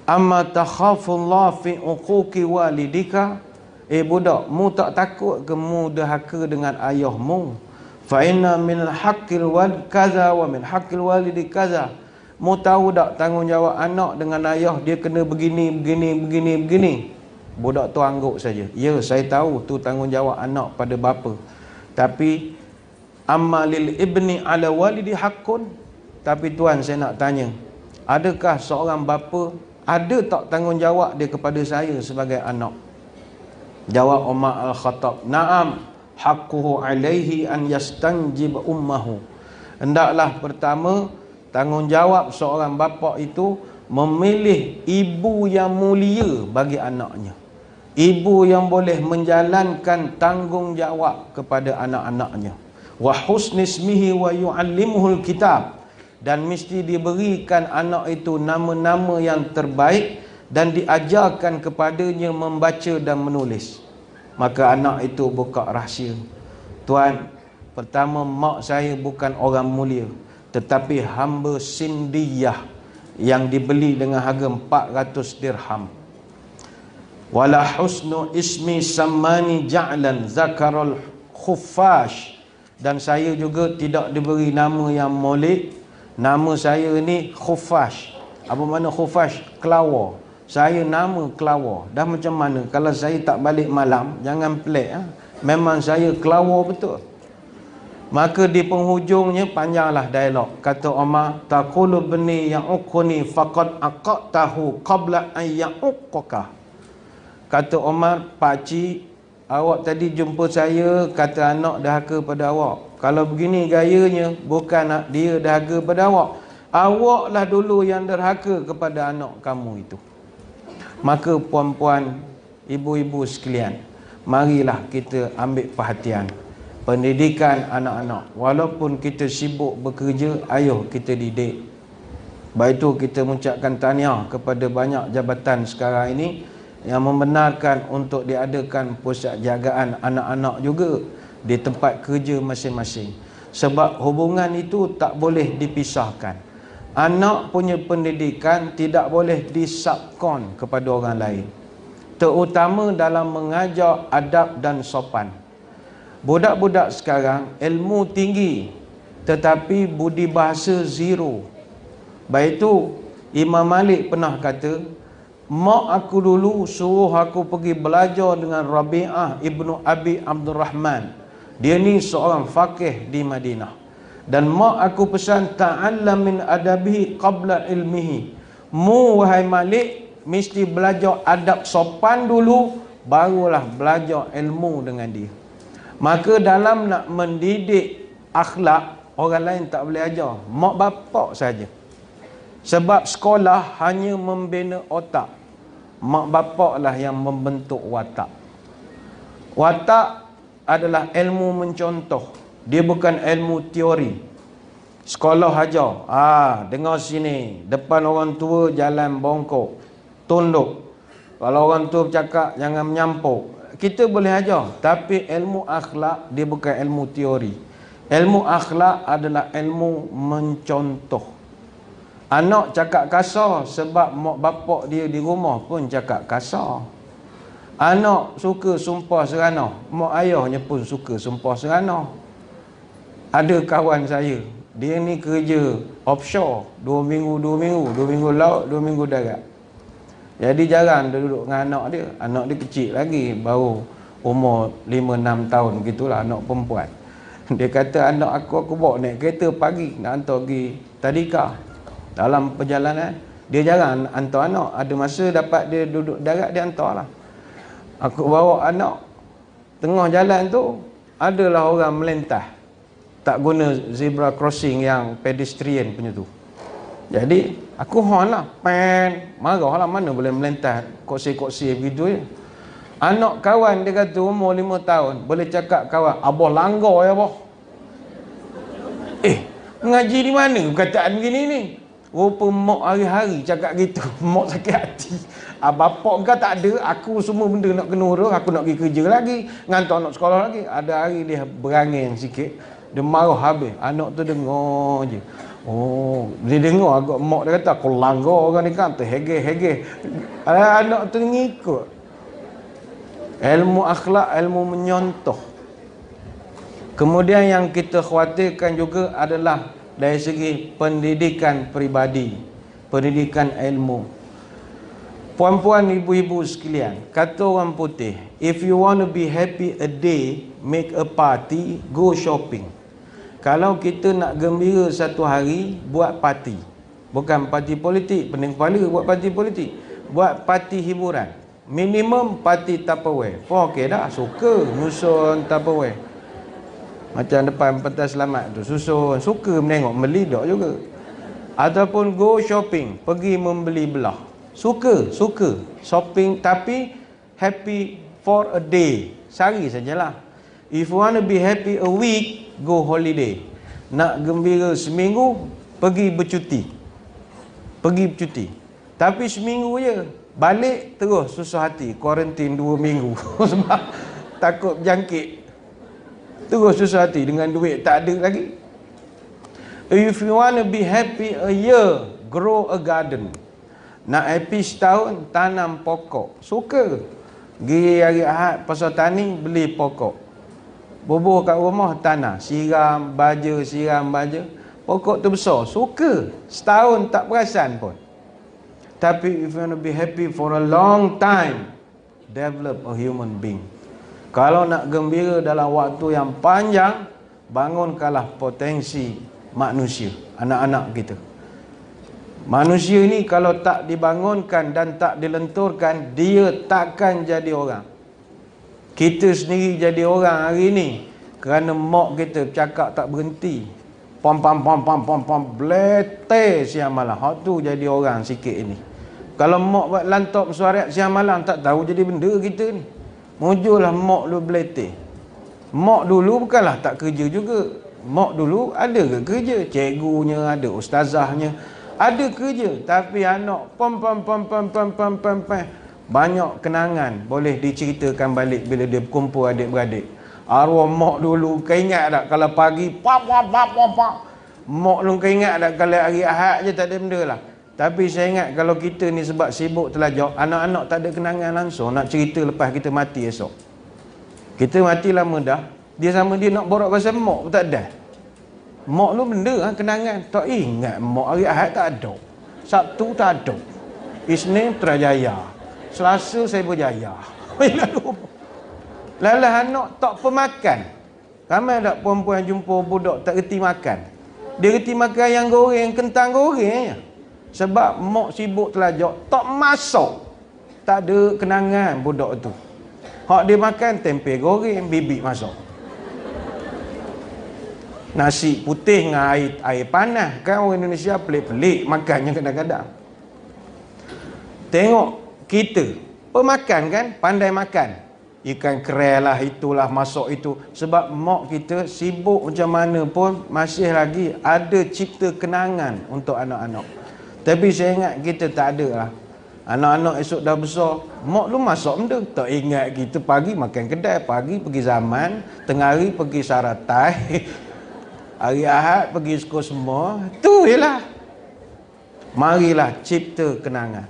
Amma takhafullah fi uquqi walidika, budak, mu tak takut ke mu derhaka dengan ayahmu? Fa inna min haqqil walid kaza wa min haqqil walidi kaza. Mu tahu tak tanggungjawab anak dengan ayah dia kena begini. Budak tu angguk saja. Ya, saya tahu tu tanggungjawab anak pada bapa. Tapi amma lil ibni ala walidi haqqun. Tapi tuan, saya nak tanya, adakah seorang bapa ada tak tanggungjawab dia kepada saya sebagai anak? Jawab Umar Al-Khattab, na'am, haqquhu alaihi an yastanjib ummahu. Hendaklah pertama, tanggungjawab seorang bapa itu memilih ibu yang mulia bagi anaknya. Ibu yang boleh menjalankan tanggungjawab kepada anak-anaknya. Wa husnismihi wa yu'allimuhul kitab. Dan mesti diberikan anak itu nama-nama yang terbaik dan diajarkan kepadanya membaca dan menulis. Maka anak itu buka rahsia. Tuan, pertama, mak saya bukan orang mulia, tetapi hamba sindiyah yang dibeli dengan harga 400 dirham. Wala husnu ismi sammani ja'lan zakarul khuffash. Dan saya juga tidak diberi nama yang molek. Nama saya ni Khufash. Apa makna Khufash? Kelawar. Saya nama kelawar. Dah macam mana? Kalau saya tak balik malam, jangan pelik. Memang saya kelawar betul. Maka di penghujungnya panjanglah dialog. Kata Umar, taqulu bani ya'uquni faqad aqaqtahu qabla an ya'uqqaka. Kata Umar, pakcik, awak tadi jumpa saya, kata anak dahaka pada awak. Kalau begini gayanya, bukan dia dahaga pada awak. Awaklah dulu yang derhaka kepada anak kamu itu. Maka puan-puan, ibu-ibu sekalian, marilah kita ambil perhatian pendidikan anak-anak. Walaupun kita sibuk bekerja, ayo kita didik. Baik itu kita mengucapkan tahniah kepada banyak jabatan sekarang ini yang membenarkan untuk diadakan pusat jagaan anak-anak juga di tempat kerja masing-masing. Sebab hubungan itu tak boleh dipisahkan. Anak punya pendidikan tidak boleh disubkon kepada orang lain, terutama dalam mengajar adab dan sopan. Budak-budak sekarang ilmu tinggi tetapi budi bahasa zero. Baik itu Imam Malik pernah kata, mak aku dulu suruh aku pergi belajar dengan Rabi'ah ibnu Abi Abdurrahman. Dia ni seorang faqih di Madinah. Dan mak aku pesan, ta'allam min adabihi qabla ilmihi. Mu wahai Malik, mesti belajar adab sopan dulu, barulah belajar ilmu dengan dia. Maka dalam nak mendidik akhlak, orang lain tak boleh ajar, mak bapak saja. Sebab sekolah hanya membina otak, mak bapak lah yang membentuk watak. Watak adalah ilmu mencontoh, dia bukan ilmu teori. Sekolah ajar, dengar sini, depan orang tua jalan bongkok, tunduk. Kalau orang tua bercakap jangan menyampuk. Kita boleh ajar, tapi ilmu akhlak dia bukan ilmu teori. Ilmu akhlak adalah ilmu mencontoh. Anak cakap kasar sebab mak bapak dia di rumah pun cakap kasar. Anak suka sumpah seronok, mak ayahnya pun suka sumpah seronok. Ada kawan saya, dia ni kerja offshore, 2 minggu laut, 2 minggu darat. Jadi jarang dia duduk dengan anak dia. Anak dia kecil lagi, baru umur 5-6 tahun gitulah, anak perempuan. Dia kata, anak aku bawa naik kereta pagi nak hantar pergi tadika. Dalam perjalanan dia jarang hantar anak. Ada masa dapat dia duduk darat, dia hantar lah. Aku bawa anak, tengah jalan tu adalah orang melintah, tak guna zebra crossing yang pedestrian punya tu. Jadi aku horn lah, marah lah, mana boleh melintah koksi-koksi begitu je. Anak kawan dia kata umur 5 tahun, boleh cakap kawan, abah langgar ya abah. Mengaji di mana perkataan begini ni? Rupa mak hari-hari cakap gitu. Mak sakit hati. Bapak kau tak ada, aku semua benda nak kena urus, aku nak pergi kerja lagi, ngantar anak sekolah lagi. Ada hari dia berangin sikit, Dia marah habis. Anak tu dengar je. Oh, dia dengar agak mak dia kata aku langgar orang ni kan, terhege-hege. Anak tu ngikut. Ilmu akhlak, ilmu menyontoh. Kemudian yang kita khawatirkan juga adalah dari segi pendidikan peribadi, pendidikan ilmu. Puan-puan, ibu-ibu sekalian, kata orang putih, if you want to be happy a day, make a party, go shopping. Kalau kita nak gembira satu hari, buat parti. Bukan parti politik, pening kepala buat parti politik. Buat parti hiburan. Minimum parti Tupperware. Okey dah, suka nyusun Tupperware. Macam depan Pentas Selamat tu, susun, suka menengok, melidak juga. Ataupun go shopping, pergi membeli belah. Suka shopping, tapi happy for a day. Sehari sajalah. If you want to be happy a week, go holiday. Nak gembira seminggu, pergi bercuti. Tapi seminggu je. Balik terus susah hati, kuarantin 2 minggu. Sebab takut berjangkit. Terus susah hati dengan duit tak ada lagi. If you want to be happy a year, grow a garden. Nak happy setahun, tanam pokok. Suka. Pergi hari Ahad pasal tani, beli pokok. Bubuh kat rumah, tanah. Siram baja. Pokok tu besar. Suka. Setahun tak perasan pun. Tapi if you want to be happy for a long time, develop a human being. Kalau nak gembira dalam waktu yang panjang, bangunkanlah potensi manusia, anak-anak kita. Manusia ni kalau tak dibangunkan dan tak dilenturkan, dia takkan jadi orang. Kita sendiri jadi orang hari ni kerana mak kita cakap tak berhenti. Pom belete siang malam. Hak tu jadi orang sikit ini. Kalau mak buat lantap suarat siang malam, tak tahu jadi benda kita ni. Mujurlah mak lu belete. Mak dulu bukanlah tak kerja juga. Mak dulu ada ke kerja? Cikgunya ada, ustazahnya ada kerja. Tapi anak pom banyak kenangan boleh diceritakan balik bila dia berkumpul adik-beradik. Arwah mak dulu, kau ingat tak kalau pagi pap. Mak lu kau ingat tak kalau hari Ahad je tak ada benda lah. Tapi saya ingat kalau kita ni sebab sibuk telajak, anak-anak tak ada kenangan langsung nak cerita lepas kita mati esok. Kita mati lama dah, dia sama dia nak borak pasal mak pun tak ada. Mak lu benda kenangan. Tak ingat mak hari Ahad tak ada, Sabtu tak ada, Isnin Terajaya, Selasa saya berjaya. Lalah anak tak pemakan. Ramai tak perempuan jumpa budak tak reti makan. Dia reti makan yang goreng, kentang goreng je. Sebab mak sibuk telajak, tak masak. Tak ada kenangan budak tu. Hak dia makan tempe goreng, bibik masak. Nasi putih dengan air panas. Kan orang Indonesia pelik-pelik makannya kadang-kadang. Tengok kita pemakan kan, pandai makan. Ikan kerel lah, itulah, masak itu. Sebab mak kita sibuk macam mana pun masih lagi ada cipta kenangan untuk anak-anak. Tapi saya ingat kita tak ada lah. Anak-anak esok dah besar, mak lu masak benda. Tak ingat kita pagi makan kedai, pagi pergi Zaman, tengah hari pergi Saratai, hari Ahad pergi sekolah semua. Tu je lah. Marilah cipta kenangan.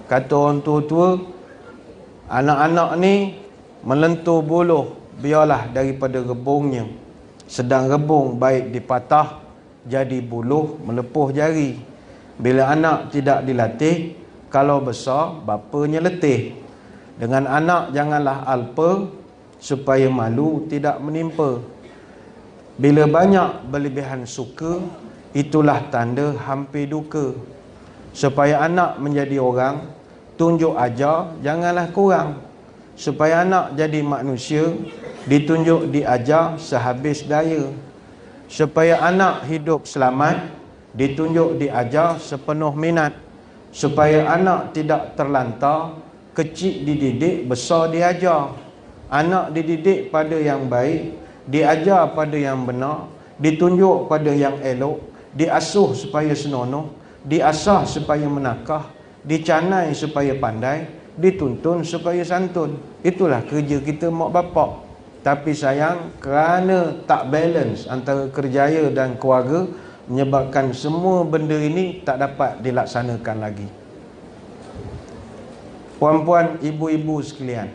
Kata orang tua-tua, anak-anak ni melentur buluh, biarlah daripada rebungnya. Sedang rebung baik dipatah, jadi buluh melepuh jari. Bila anak tidak dilatih, kalau besar, bapanya letih. Dengan anak janganlah alpa, supaya malu tidak menimpa. Bila banyak berlebihan suka, itulah tanda hampir duka. Supaya anak menjadi orang, tunjuk ajar, janganlah kurang. Supaya anak jadi manusia, ditunjuk diajar sehabis daya. Supaya anak hidup selamat, ditunjuk diajar sepenuh minat. Supaya anak tidak terlantar, kecil dididik, besar diajar. Anak dididik pada yang baik, diajar pada yang benar, ditunjuk pada yang elok, diasuh supaya senonoh, diasah supaya menakah, dicanai supaya pandai, dituntun supaya santun. Itulah kerja kita mak bapak. Tapi sayang, kerana tak balance antara kerjaya dan keluarga, menyebabkan semua benda ini tak dapat dilaksanakan lagi. Puan-puan, ibu-ibu sekalian,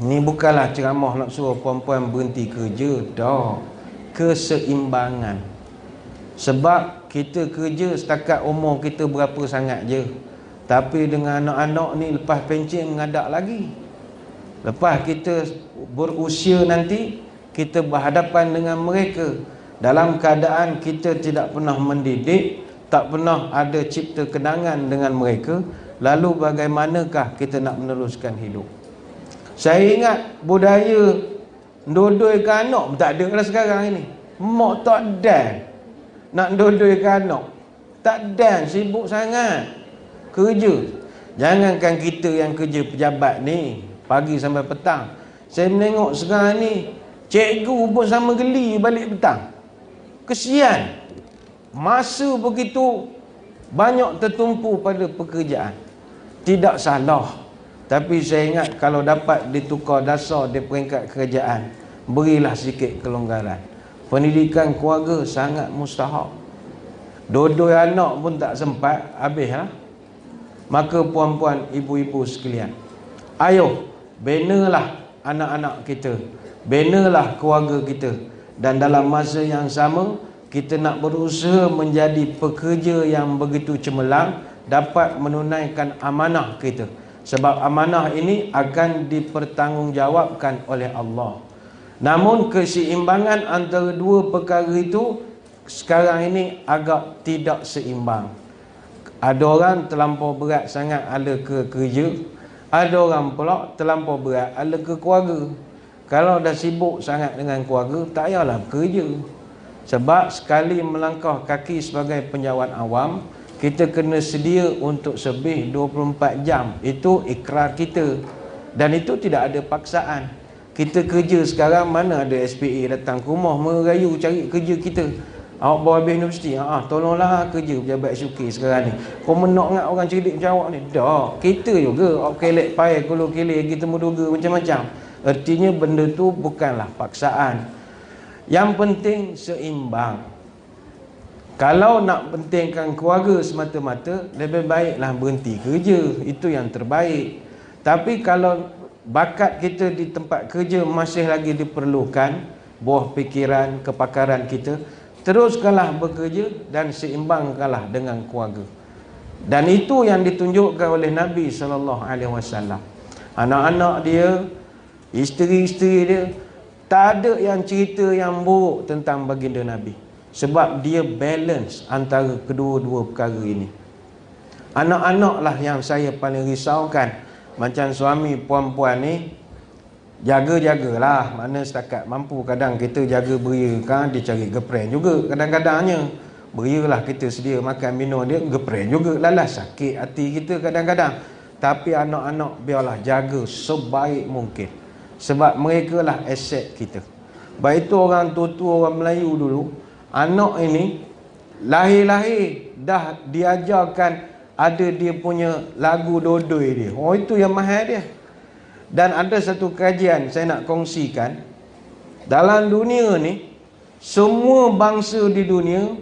ini bukanlah ceramah nak suruh puan-puan berhenti kerja, dah. Keseimbangan. Sebab kita kerja setakat umur kita berapa sangat je. Tapi dengan anak-anak ni lepas pencen mengadak lagi. Lepas kita berusia nanti, kita berhadapan dengan mereka dalam keadaan kita tidak pernah mendidik, tak pernah ada cipta kenangan dengan mereka. Lalu bagaimanakah kita nak meneruskan hidup? Saya ingat budaya ndodoikan anak tak ada lah sekarang ini. Mak tak dan nak ndodoikan anak. Tak dan, sibuk sangat kerja. Jangankan kita yang kerja pejabat ni pagi sampai petang. Saya menengok sekarang ni cikgu pun sama geli balik petang. Kesian. Masa begitu banyak tertumpu pada pekerjaan. Tidak salah. Tapi saya ingat kalau dapat ditukar dasar di peringkat kerajaan, berilah sikit kelonggaran. Pendidikan keluarga sangat mustahak. Dodoi anak pun tak sempat, habislah. Maka puan-puan, ibu-ibu sekalian, ayo benalah anak-anak kita, benalah keluarga kita. Dan dalam masa yang sama, kita nak berusaha menjadi pekerja yang begitu cemerlang, dapat menunaikan amanah kita. Sebab amanah ini akan dipertanggungjawabkan oleh Allah. Namun keseimbangan antara dua perkara itu sekarang ini agak tidak seimbang. Ada orang terlampau berat sangat ala ke kerja, ada orang pula terlampau berat ala ke keluarga. Kalau dah sibuk sangat dengan keluarga, tak payahlah bekerja. Sebab sekali melangkah kaki sebagai penjawat awam, kita kena sedia untuk lebih 24 jam. Itu ikrar kita. Dan itu tidak ada paksaan. Kita kerja sekarang, mana ada SPA datang ke rumah merayu cari kerja kita. Awak baru habis universiti, tolonglah kerja pejabat SUK sekarang ni. Kau menak dengan orang cerdik macam awak ni. Dah, kita juga awak kelek pai kulu kelek kita menduga macam-macam. Artinya benda tu bukanlah paksaan. Yang penting seimbang. Kalau nak pentingkan keluarga semata-mata, lebih baiklah berhenti kerja. Itu yang terbaik. Tapi kalau bakat kita di tempat kerja masih lagi diperlukan, buah fikiran, kepakaran kita, teruskanlah bekerja dan seimbangkanlah dengan keluarga. Dan itu yang ditunjukkan oleh Nabi SAW. Anak-anak dia, isteri-isteri dia, tak ada yang cerita yang buruk tentang baginda Nabi. Sebab dia balance antara kedua-dua perkara ini. Anak-anak lah yang saya paling risaukan. Macam suami puan-puan ni, jaga-jagalah. Mana setakat mampu. Kadang kita jaga beria kan, dia cari girlfriend juga kadang-kadangnya. Beria lah kita sedia makan minum dia, girlfriend juga. Lalas sakit hati kita kadang-kadang. Tapi anak-anak biarlah jaga sebaik mungkin. Sebab mereka lah aset kita. Baik itu orang tua-tua orang Melayu dulu, anak ini lahir-lahir dah diajarkan ada dia punya lagu dodoi dia. Oh, itu yang mahal dia. Dan ada satu kajian saya nak kongsikan. Dalam dunia ni, semua bangsa di dunia,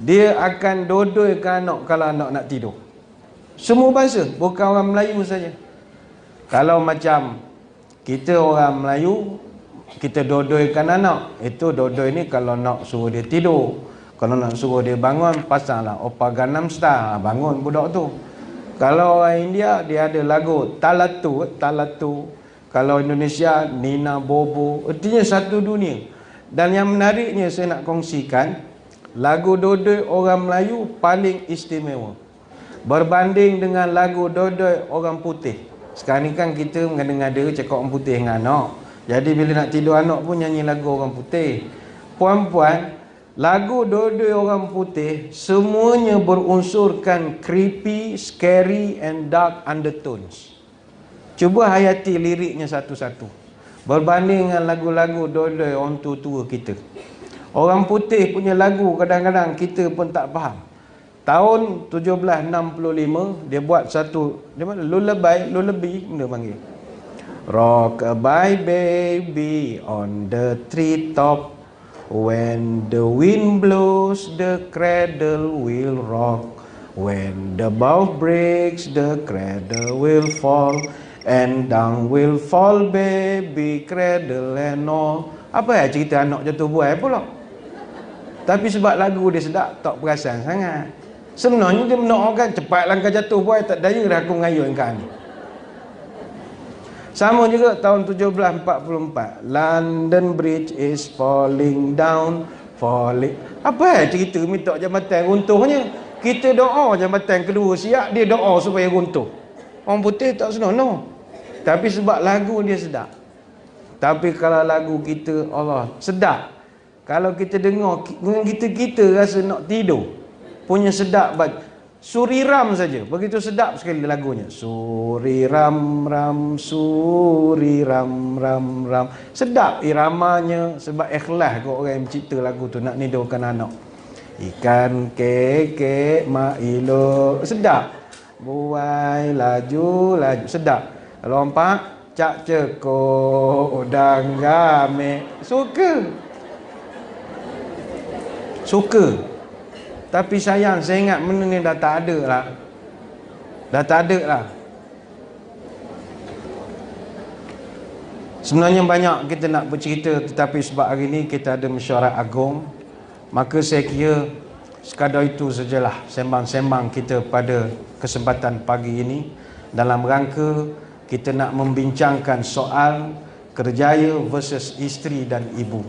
dia akan dodoikan anak kalau anak nak tidur. Semua bangsa, bukan orang Melayu saja. Kalau macam kita orang Melayu, kita dodoikan anak. Itu dodoi ni kalau nak suruh dia tidur. Kalau nak suruh dia bangun, pasanglah Oppa Gangnam Style, bangun budak tu. Kalau orang India, dia ada lagu Talatu. Kalau Indonesia, Nina Bobo. Artinya satu dunia. Dan yang menariknya saya nak kongsikan, lagu dodoi orang Melayu paling istimewa berbanding dengan lagu dodoi orang putih. Sekarang ni kan kita mengada-ngada cakap orang putih dengan anak. Jadi bila nak tidur anak pun nyanyi lagu orang putih. Puan-puan, lagu dodoi orang putih semuanya berunsurkan creepy, scary and dark undertones. Cuba hayati liriknya satu-satu. Berbanding dengan lagu-lagu dodoi orang tua-tua kita. Orang putih punya lagu kadang-kadang kita pun tak faham. Tahun 1765 dia buat satu, dia mana lullaby, benda panggil. Rock-a-bye baby on the treetop. When the wind blows, the cradle will rock. When the bough breaks, the cradle will fall. And down will fall baby, cradle and all. Apa cerita anak jatuh buai pula? Tapi sebab lagu dia sedap, tak perasan sangat. Sebenarnya dia mendoakan cepat langkah jatuh buai, tak daya dah aku mengayun kan. Sama juga tahun 1744, London Bridge is falling down, falling. Apa cerita minta jambatan runtuhnya? Kita doa jambatan kedua siap, dia doa supaya runtuh. Orang putih tak senonoh. Tapi sebab lagu dia sedap. Tapi kalau lagu kita, Allah, sedap. Kalau kita dengar, kita rasa nak tidur. Punya sedap. Suriram saja, begitu sedap sekali lagunya. Suriram ram, suriram ram ram. Sedap iramanya, sebab ikhlas kot orang yang mencipta lagu tu nak nidurkan anak. Ikan kekek mailo, sedap. Buai laju laju, sedap. Lompat cak cekok udang game, suka. Tapi sayang, saya ingat benda ni dah tak ada lah. Dah tak ada lah. Sebenarnya banyak kita nak bercerita, tetapi sebab hari ni kita ada mesyuarat agung, maka saya kira sekadar itu sajalah sembang-sembang kita pada kesempatan pagi ini, dalam rangka kita nak membincangkan soal kerjaya versus isteri dan ibu.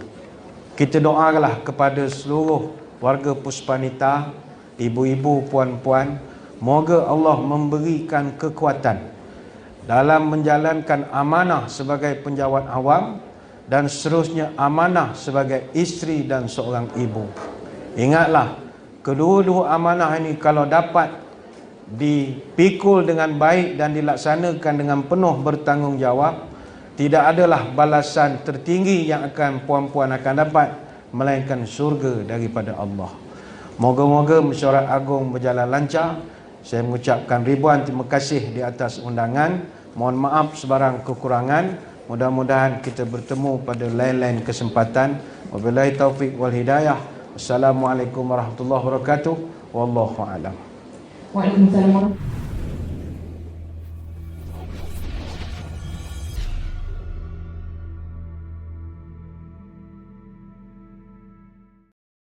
Kita doalah kepada seluruh warga Puspanita, ibu-ibu, puan-puan, moga Allah memberikan kekuatan dalam menjalankan amanah sebagai penjawat awam dan seterusnya amanah sebagai isteri dan seorang ibu. Ingatlah, kedua-dua amanah ini kalau dapat dipikul dengan baik dan dilaksanakan dengan penuh bertanggungjawab, tidak adalah balasan tertinggi yang akan puan-puan akan dapat, melainkan syurga daripada Allah. Moga-moga mesyuarat agung berjalan lancar. Saya mengucapkan ribuan terima kasih di atas undangan. Mohon maaf sebarang kekurangan. Mudah-mudahan kita bertemu pada lain-lain kesempatan. Wabillahi taufiq wal hidayah. Assalamualaikum warahmatullahi wabarakatuh. Wallahu a'lam. Waalaikumsalam.